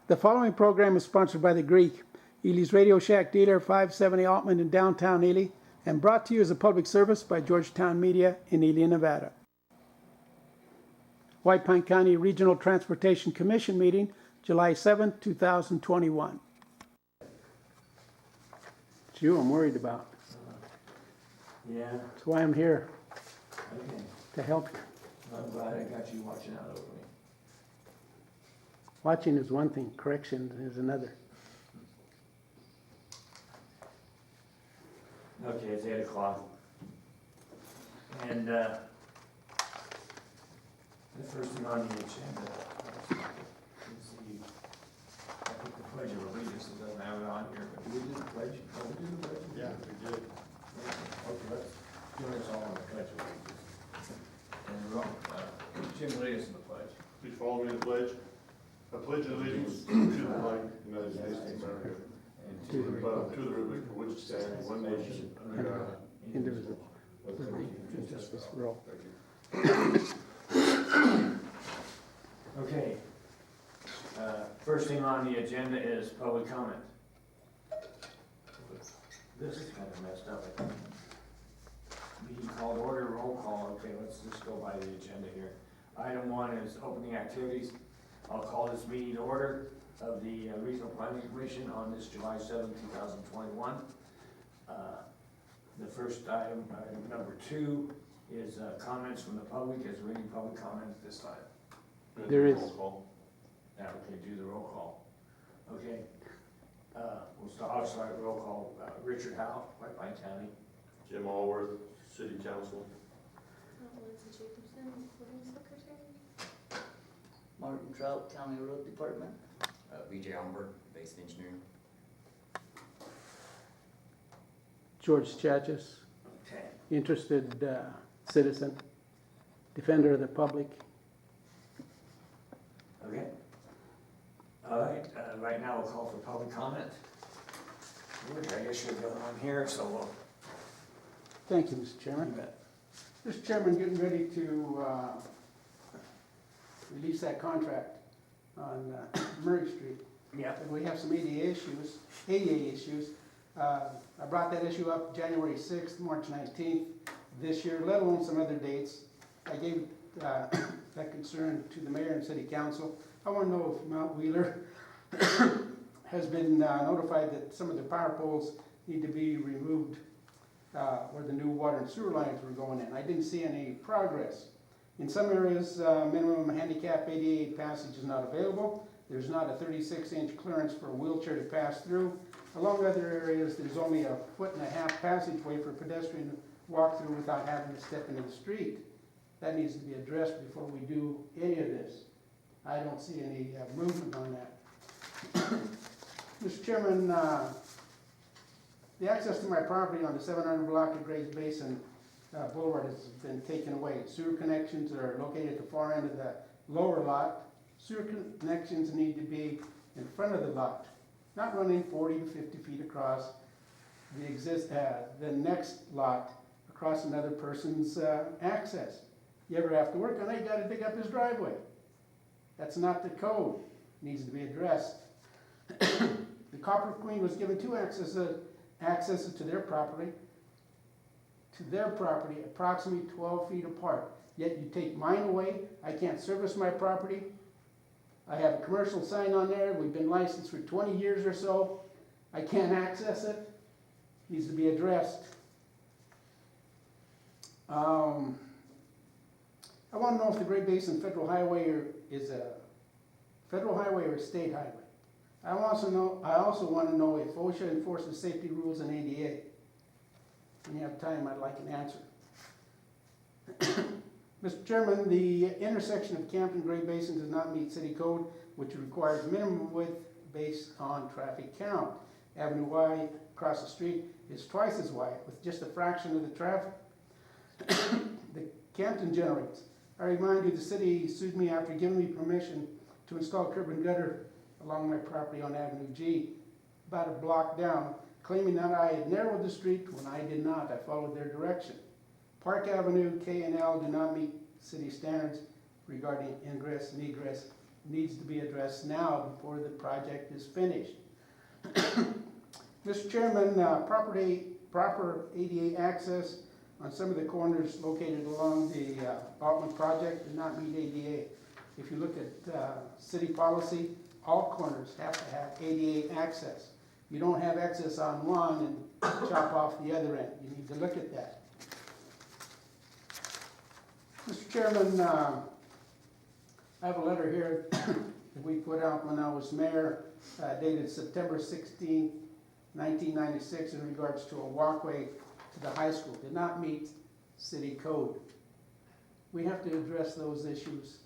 The following program is sponsored by The Greek, Ely's Radio Shack dealer, 570 Altman in downtown Ely, and brought to you as a public service by Georgetown Media in Ely, Nevada. White Pine County Regional Transportation Commission meeting, July 7, 2021. It's you I'm worried about. Yeah, That's why I'm here, okay. to help you. I'm glad I got you watching out over me. Watching is one thing, correction is another. Okay, it's 8 o'clock. And the first thing on the agenda, let's see, I think the Pledge of Allegiance, it doesn't have it on here, but we did the pledge? Oh, we did the pledge? Yeah, we did. Okay, let's do this all on the Pledge of Allegiance. And Jim, lead us in the pledge. Please follow me in the pledge. I pledge allegiance to the flag of the United States of America, And To the to the republic for which it stands, one nation, under God, Indivisible. with liberty and Justice justice for all. Thank you. Okay. First thing on the agenda is public comment. This is kind of messed up, I think. Meeting called order, roll call. Okay, let's just go by the agenda here. Item 1 is opening activities. I'll call this meeting to order of the Regional Planning Commission on this July 7, 2021. The first item, number 2, is comments from the public. Is there any public comment at this time? There is. Roll call. Yeah, okay, do the roll call. Okay. I'll start roll call. Richard Howe, White Pine County. Jim Allworth, City Council. Lindsay Jacobson, Recording Secretary. Martin Trout, County Road Department. BJ Allenberg, Basin Engineering. George Chachis, Okay. interested citizen, defender of the public. Okay. All right, right now we'll call for public comment. I guess you're the one here, so we'll. Thank you, Mr. Chairman. Mr. Chairman, getting ready to release that contract on Murray Street. Yeah. And we have some ADA issues. I brought that issue up January 6th, March 19th this year, let alone some other dates. I gave that concern to the mayor and city council. I want to know if Mount Wheeler has been notified that some of the power poles need to be removed where the new water and sewer lines were going in. I didn't see any progress. In some areas, minimum handicap ADA passage is not available. There's not a 36-inch clearance for a wheelchair to pass through. Along other areas, there's only a 1.5-foot passageway for pedestrian to walk through without having to step into the street. That needs to be addressed before we do any of this. I don't see any movement on that. Mr. Chairman, the access to my property on the 700 block of Grays Basin Boulevard has been taken away. Sewer connections are located at the far end of the lower lot. Sewer connections need to be in front of the lot, not running 40 to 50 feet across the next lot across another person's access. You ever have to work on it, you gotta dig up his driveway. That's not the code, it needs to be addressed. The Copper Queen was given 2 accesses to their property approximately 12 feet apart. Yet you take mine away, I can't service my property. I have a commercial sign on there, we've been licensed for 20 years or so. I can't access it, needs to be addressed. I want to know if the Great Basin Federal Highway is a federal highway or a state highway. I also want to know if OSHA enforces safety rules in ADA. When you have time, I'd like an answer. Mr. Chairman, the intersection of Camp and Great Basin does not meet city code, which requires minimum width based on traffic count. Avenue Y across the street is twice as wide with just a fraction of the traffic. The Campton generates. I remind you, the city sued me after giving me permission to install curb and gutter along my property on Avenue G, about a block down, claiming that I had narrowed the street when I did not. I followed their direction. Park Avenue, K and L do not meet city standards regarding ingress and egress needs to be addressed now before the project is finished. Mr. Chairman, proper ADA access on some of the corners located along the Altman project did not meet ADA. If you look at city policy, all corners have to have ADA access. You don't have access on one and chop off the other end. You need to look at that. Mr. Chairman, I have a letter here that we put out when I was mayor, dated September 16, 1996, in regards to a walkway to the high school. Did not meet city code. We have to address those issues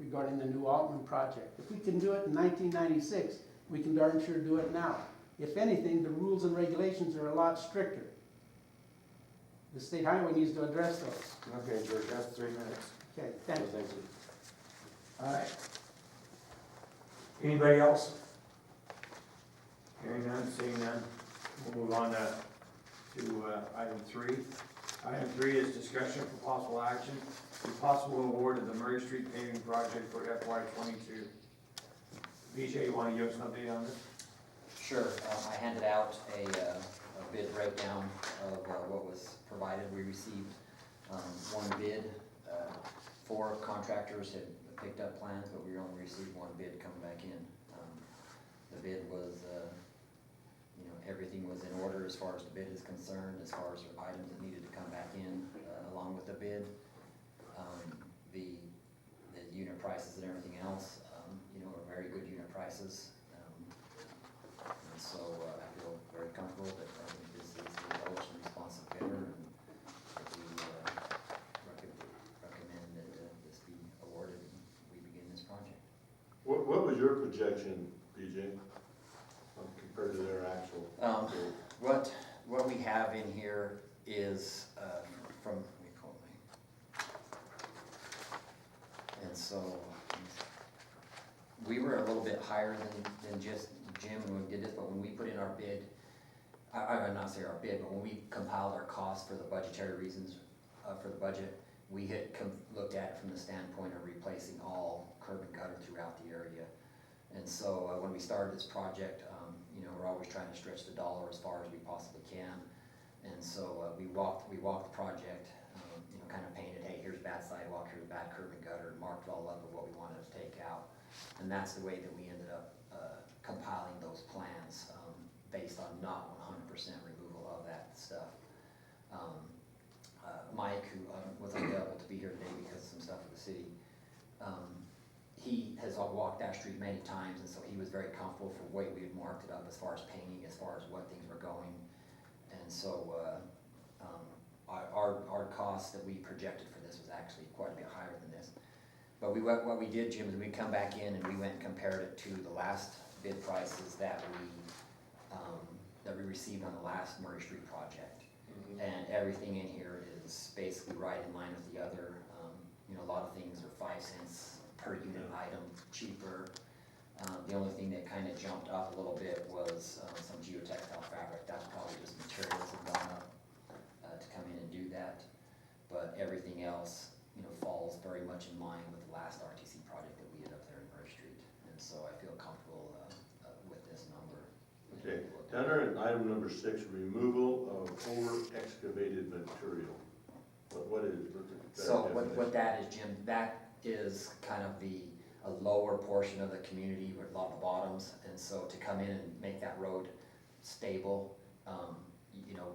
regarding the new Altman project. If we can do it in 1996, we can darn sure do it now. If anything, the rules and regulations are a lot stricter. The state highway needs to address those. Okay, George, that's 3 minutes. Okay, thanks. Thank you. All right. Anybody else? Hearing none, seeing none, we'll move on to item 3. Item 3 is discussion for possible action, the possible award of the Murray Street paving project for FY '22. BJ, you want to give us an update on this? Sure, I handed out a bid breakdown of what was provided. We received one bid. 4 contractors had picked up plans, but we only received one bid coming back in. The bid was, everything was in order as far as the bid is concerned, as far as items that needed to come back in along with the bid. The unit prices and everything else, are very good unit prices. And so I feel very comfortable that I think this is the lowest and responsive bidder, and that we recommend that this be awarded and we begin this project. What was your projection, BJ, compared to their actual? What we have in here is from, let me pull my, and so we were a little bit higher than just Jim when we did this, but when we put in our bid, I would not say our bid, but when we compiled our costs for the budgetary reasons for the budget, we had looked at it from the standpoint of replacing all curb and gutter throughout the area. And so when we started this project, we're always trying to stretch the dollar as far as we possibly can. And so we walked the project, kind of painted, hey, here's bad sidewalk, here's bad curb and gutter, and marked it all up of what we wanted to take out. And that's the way that we ended up compiling those plans based on not 100% removal of that stuff. Mike, who was unable to be here today because of some stuff with the city, he has walked that street many times, and so he was very comfortable for the way we had marked it up as far as painting, as far as what things were going. And so our cost that we projected for this was actually quite a bit higher than this. But what we did, Jim, is we come back in and we went and compared it to the last bid prices that we received on the last Murray Street project. Mm-hmm. And everything in here is basically right in line with the other. A lot of things are 5 cents per unit item cheaper. The only thing that kind of jumped up a little bit was some geotextile fabric. That's probably just materials have gone up to come in and do that. But everything else, falls very much in line with the last RTC project that we had up there in Murray Street. And so I feel comfortable with this number. Okay, down there in item number 6, removal of over-excavated material. What is that? So what that is, Jim, that is kind of a lower portion of the community with a lot of the bottoms. And so to come in and make that road stable,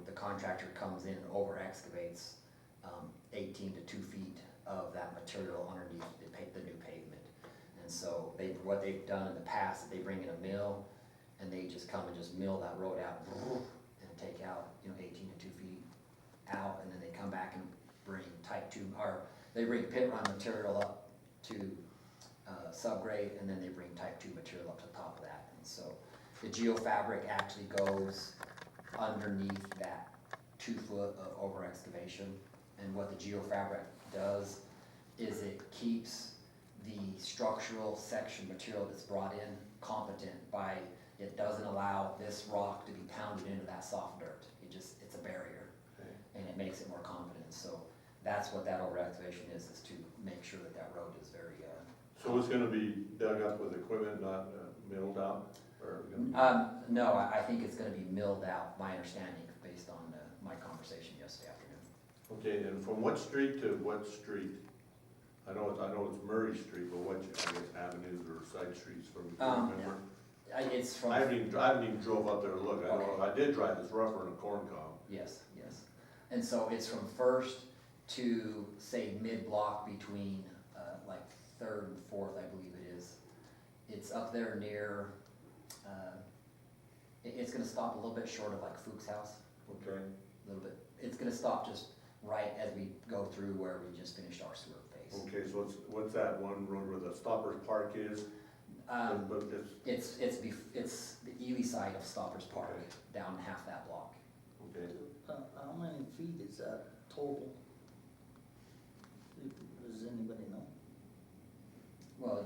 the contractor comes in and over-excavates 18 to 2 feet of that material underneath the new pavement. And so what they've done in the past is they bring in a mill and they just come and just mill that road out and take out 18 to 2 feet out, and then they come back and bring type 2, or they bring pit run material up to subgrade, and then they bring type 2 material up to the top of that. And so the geofabric actually goes underneath that 2 foot of over excavation. And what the geofabric does is it keeps the structural section material that's brought in competent by, it doesn't allow this rock to be pounded into that soft dirt. It's a barrier, Okay. and it makes it more competent. So that's what that over excavation is to make sure that that road is very So it's gonna be dug up with equipment, not milled out, or? gonna- No, I think it's gonna be milled out, my understanding, based on my conversation yesterday afternoon. Okay, and from what street to what street? I know it's Murray Street, but what, I guess, avenues or side streets from, remember? It's from. I haven't even drove up there to look, I know, Okay. I did drive, it's rougher than a corn cob. Yes, yes. And so it's from First to, say, mid-block between, like Third and Fourth, I believe it is. It's up there near, it's gonna stop a little bit short of like Fuchs House, Okay, a little bit. It's gonna stop just right as we go through where we just finished our sewer phase. okay, so what's that one road where the Stoppers Park is? But it's, It's the Ely side of Stoppers Park, Okay. down half that block. okay, How many feet is that total? Does anybody know? Well,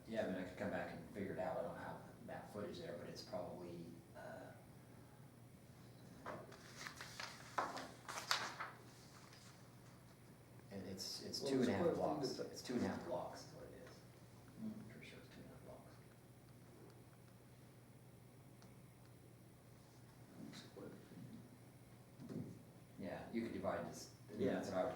yeah, I mean, I could come back and figure it out, I don't have that footage there, but it's probably, and it's Well, 2.5 square feet blocks, is- it's 2.5 blocks is what it is, for sure, it's 2.5 blocks. Square feet. Yeah, you could divide this, Yeah. that's what I would,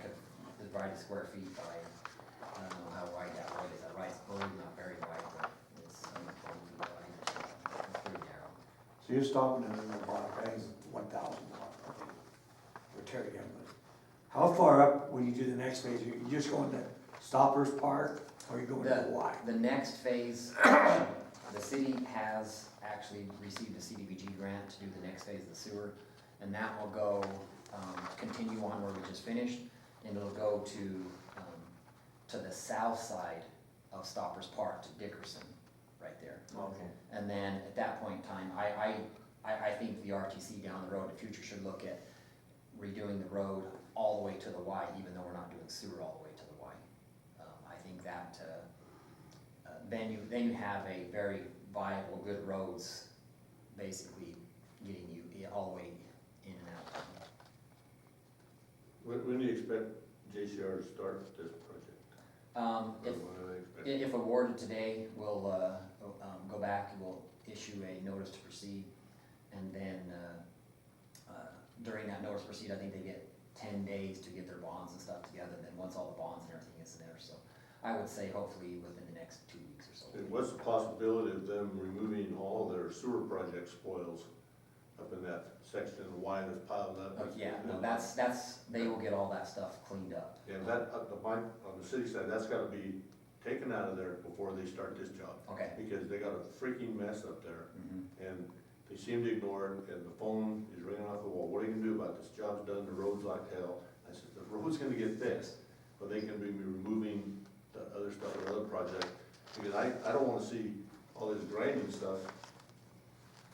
divide the square feet by, I don't know how wide that road is, that right's probably not very wide, but it's, 20 feet wide, it's pretty narrow. So you're stopping in the block, that is 1,000 block, or Terry Young. How far up when you do the next phase, you just going to Stoppers Park, or you going to Y? The next phase, the city has actually received a CDBG grant to do the next phase of the sewer, and that will go, continue on where we just finished, and it'll go to the south side of Stoppers Park to Dickerson, right there. Okay. And then at that point in time, I think the RTC down the road in the future should look at redoing the road all the way to the Y, even though we're not doing sewer all the way to the Y. I think that, then you have a very viable, good roads, basically getting you all the way in and out of town. when do you expect JCR to start this project? If, When do they expect? if awarded today, we'll, go back and we'll issue a notice to proceed. And then, during that notice to proceed, I think they get 10 days to get their bonds and stuff together. And then once all the bonds and everything is there, so I would say hopefully within the next 2 weeks or so. And what's the possibility of them removing all their sewer project spoils up in that section of Y that's piled up? Yeah, no, that's, they will get all that stuff cleaned up. Yeah, that, on the city side, that's gotta be taken out of there before they start this job. Okay. Because they got a freaking mess up there, Mhm. and they seem to ignore it, and the phone is ringing off the wall. What are you gonna do about this? Job's done, the road's like hell. I said, the road's gonna get fixed, but they can be removing the other stuff, the other project, because I don't wanna see all this grinding stuff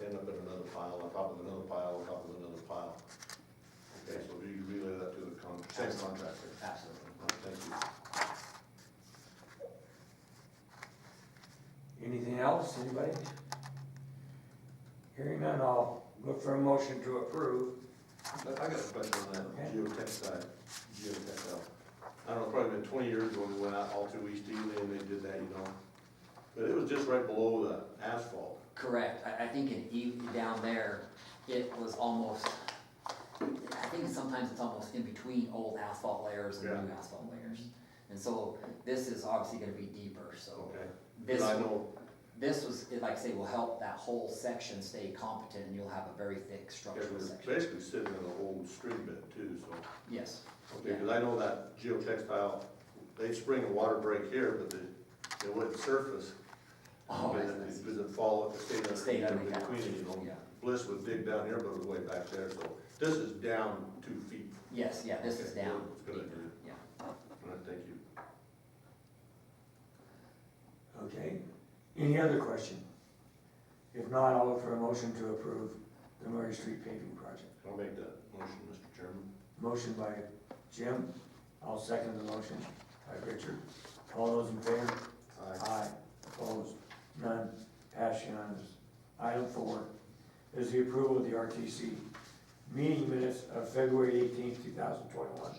end up in another pile, on top of another pile, on top of another pile. Okay, so you relay that to the same contractor. Absolutely. Thank you. Anything else, anybody? Hearing none, I'll look for a motion to approve. But I got a question on that Okay. geotech side, geotech. I don't know, probably been 20 years ago when we went out all through East Ely and they did that, you know. But it was just right below the asphalt. Correct, I think in down there, it was almost, I think sometimes it's almost in between old asphalt layers and new Yeah. asphalt layers. And so this is obviously gonna be deeper, so Okay. this, But I know, this was, like I say, will help that whole section stay competent and you'll have a very thick it structural was section. basically sitting in an old stream bed too, so. Yes, Okay, because I know that geotextile, they'd spring a water break here, but they wouldn't surface. oh, I Because see. it doesn't fall, it stayed It stayed under underneath. between, you know. Yeah. Bliss would dig down here, but it was way back there, so this is down 2 feet. Yes, yeah, this is Okay, down good, good, deeper, good. yeah. All right, thank you. Okay, any other question? If not, I'll look for a motion to approve the Murray Street paving project. I'll make that motion, Mr. Chairman. Motion by Jim, I'll second the motion by Richard. All those in favor? Aye. Opposed? None. Passed unanimous. Item 4 is the approval of the RTC meeting minutes of February 18th, 2021.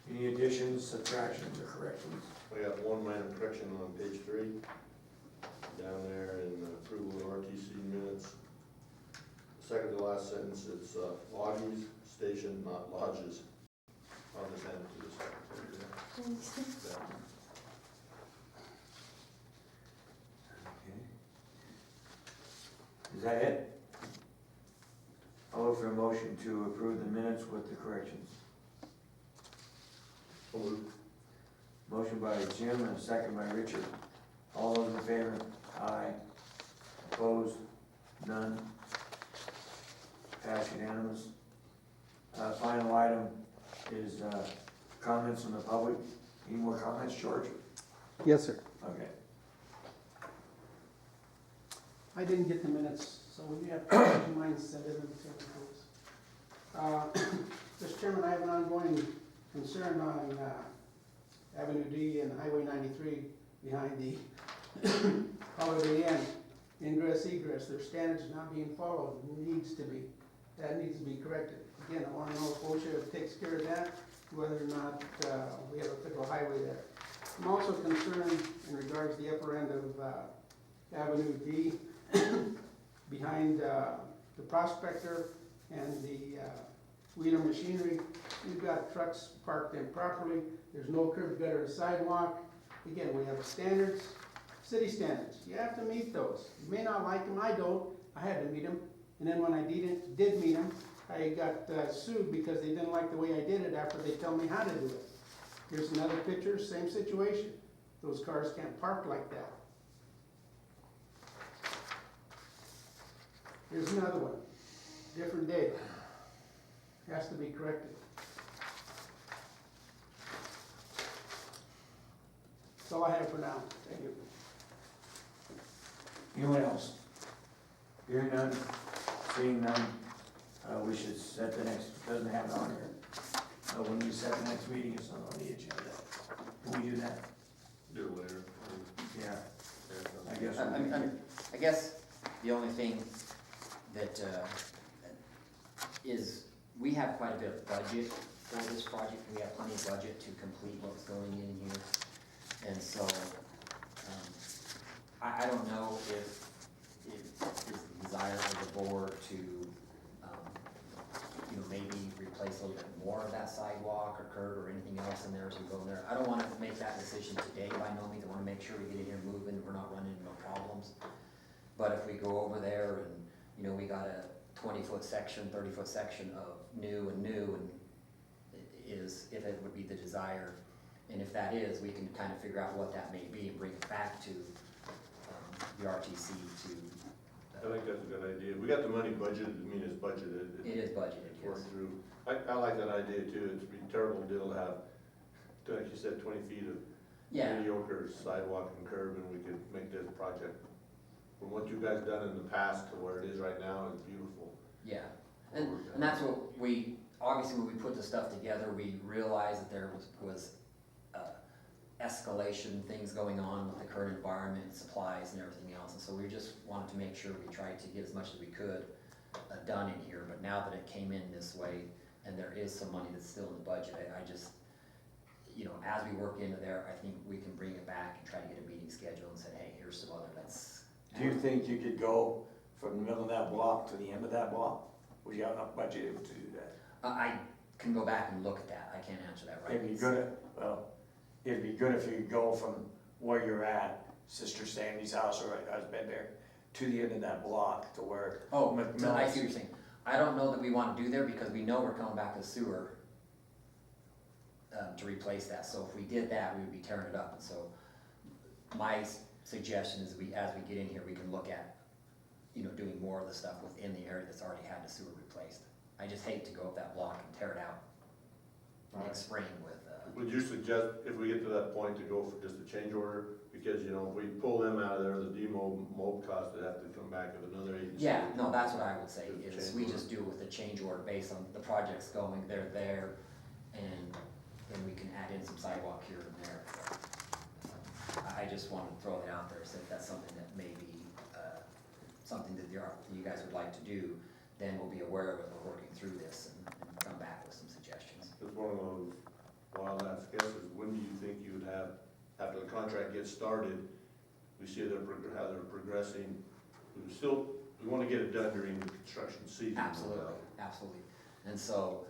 Any additions, subtractions, or corrections? I got one minor correction on page 3, down there in the approval of RTC minutes. Second to last sentence, it's lodges station, not lodges. I'll just hand it to the secretary there. Thanks. Yeah. Okay. Is that it? I'll look for a motion to approve the minutes with the corrections. So moved. Motion by Jim and a second by Richard. All those in favor? Aye. Opposed? None. Pass unanimous. Final item is comments from the public. Any more comments, George? Yes, sir. Okay. I didn't get the minutes, so when you have, do you mind sending them to me, please? Mr. Chairman, I have an ongoing concern on Avenue D and Highway 93 behind the Holiday Inn. Ingress egress, their standards not being followed, needs to be. That needs to be corrected. Again, I want to know if OSHA takes care of that, whether or not we have a federal highway there. I'm also concerned in regards to the upper end of Avenue D, behind the Prospector and the Wheeler Machinery. We've got trucks parked improperly. There's no curb gutter or sidewalk. Again, we have standards, city standards. You have to meet those. You may not like them, I don't. I had to meet them. And then when I did meet them, I got sued because they didn't like the way I did it after they tell me how to do it. Here's another picture, same situation. Those cars can't park like that. Here's another one, different day. Has to be corrected. That's all I have for now. Thank you. Anyone else? Hearing none, seeing none, we should set the next, doesn't have it on here. When we set the next meeting, it's not on the agenda. Can we do that? Do it later. Yeah, I Yeah. guess. I guess the only thing that is, we have quite a bit of budget for this project. We have plenty of budget to complete what's going in here. And so, I don't know if it's the desire of the board to, maybe replace a little bit more of that sidewalk or curb or anything else in there as we go in there. I don't wanna make that decision today by no means. I wanna make sure we get in here moving, we're not running into no problems. But if we go over there and, we got a 20-foot section, 30-foot section of new, and if it would be the desire. And if that is, we can kind of figure out what that may be and bring it back to the RTC to. I think that's a good idea. We got the money budgeted, it's budgeted. It is budgeted, It's yes. worked through. I like that idea too. It'd be a terrible deal to have, like you said, 20 feet of Yeah, mediocre sidewalk and curb, and we could make this project, from what you guys done in the past to where it is right now, is beautiful. yeah. And that's what obviously when we put the stuff together, we realized that there was escalation, things going on with the current environment, supplies and everything else. And so we just wanted to make sure we tried to get as much as we could done in here. But now that it came in this way, and there is some money that's still in the budget, I just, as we work into there, I think we can bring it back and try to get a meeting scheduled and say, hey, here's some other, Do you think you could go from the middle of that block to the end of that block? Would you have enough budget to do that? I can go back and look at that. I can't answer that right. It'd be good, it'd be good if you could go from where you're at, Sister Sandy's house, or I've been there, to the end of that block to where. Oh, I McMillan's. see what you're saying. I don't know that we want to do there because we know we're coming back to the sewer to replace that. So if we did that, we would be tearing it up. And so my suggestion is as we get in here, we can look at, doing more of the stuff within the area that's already had the sewer replaced. I just hate to go up that block and tear it out next spring with, Would you suggest, if we get to that point, to go for just a change order? Because, if we pull them out of there, the mob cost would have to come back with another agency. yeah, no, that's what I would say, Just is change we order. just do it with a change order based on the project's going, they're there, and then we can add in some sidewalk here and there. I just wanted to throw it out there, so if that's something that may be, something that you guys would like to do, then we'll be aware of it, we're working through this, and come back with some suggestions. It's one of those wild ass guesses. When do you think you would have after the contract gets started, we see how they're progressing. We wanna get it done during the construction season. Absolutely, absolutely. And so,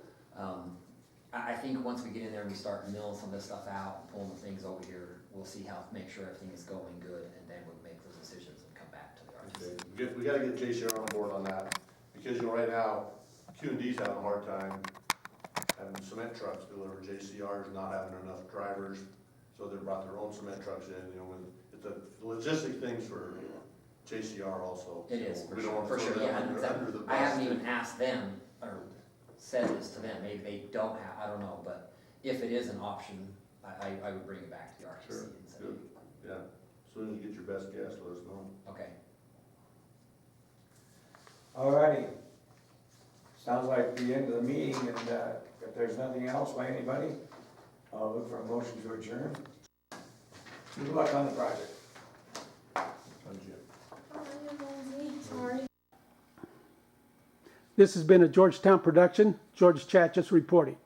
I think once we get in there and we start milling some of this stuff out, pulling the things over here, we'll see make sure everything is going good, and then we'll make those decisions and come back to the Okay, RTC. we gotta get JCR on board on that, because right now, Q&D's having a hard time having cement trucks deliver. JCR's not having enough drivers, so they brought their own cement trucks in, it's a logistic things for JCR also. It is, So for we don't sure, wanna for throw sure, them yeah, and under the I bus. haven't even asked them, or said this to them, maybe they don't have, I don't know, but if it is an option, I would bring it back to the RTC Sure, and say, good, yeah. As soon as you get your best guess, let us know. okay. Alrighty. Sounds like the end of the meeting, and if there's nothing else by anybody, I'll look for a motion to adjourn. Good luck on the project. Sorry. This has been a Georgetown production. George Chatchis reporting.